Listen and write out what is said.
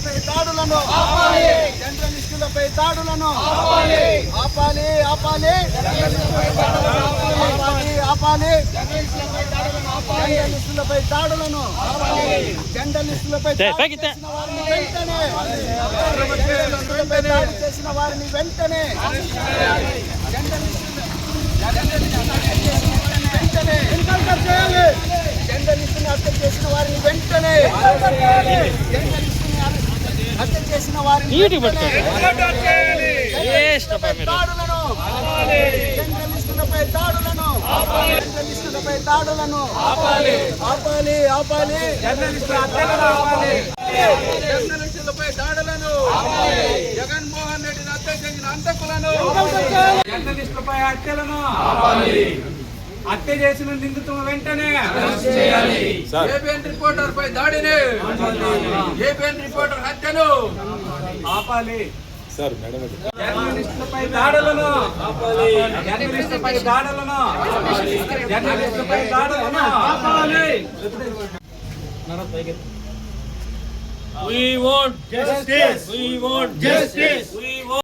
జర్నలిస్టులపై దాడులను జర్నలిస్టులపై దాడులను ఆపాలి ఆపాలి ఆపాలి జర్నలిస్టులపై దాడులను జర్నలిస్టులపై దాడి చేసిన వారిని వెంటనే జర్నలిస్టులపై దాడి చేసిన వారిని వెంటనే ఎన్కౌంటర్ చేయాలి జర్నలిస్టుని హత్య చేసిన వారిని వెంటనే జర్నలిస్టుని హత్య చేసిన వారిని దాడులను జర్నలిస్టులపై దాడులను జర్నలిస్టులపై దాడులను ఆపాలి ఆపాలి జర్నలిస్టుల హత్యలను ఆపాలి జర్నలిస్టులపై దాడులను జగన్మోహన్ రెడ్డిని హత్య చేసిన హంతకులను జర్నలిస్టులపై హత్యలను హత్య చేసిన నిందితులను వెంటనే ఏబిఎన్ రిపోర్టర్ పై దాడిని ఏబిఎన్ రిపోర్టర్ హత్యను ఆపాలి జర్నలిస్టులపై దాడులను జర్నలిస్టులపై దాడులను జర్నలిస్టులపై దాడులను ఆపాలి. We want justice. We want justice. We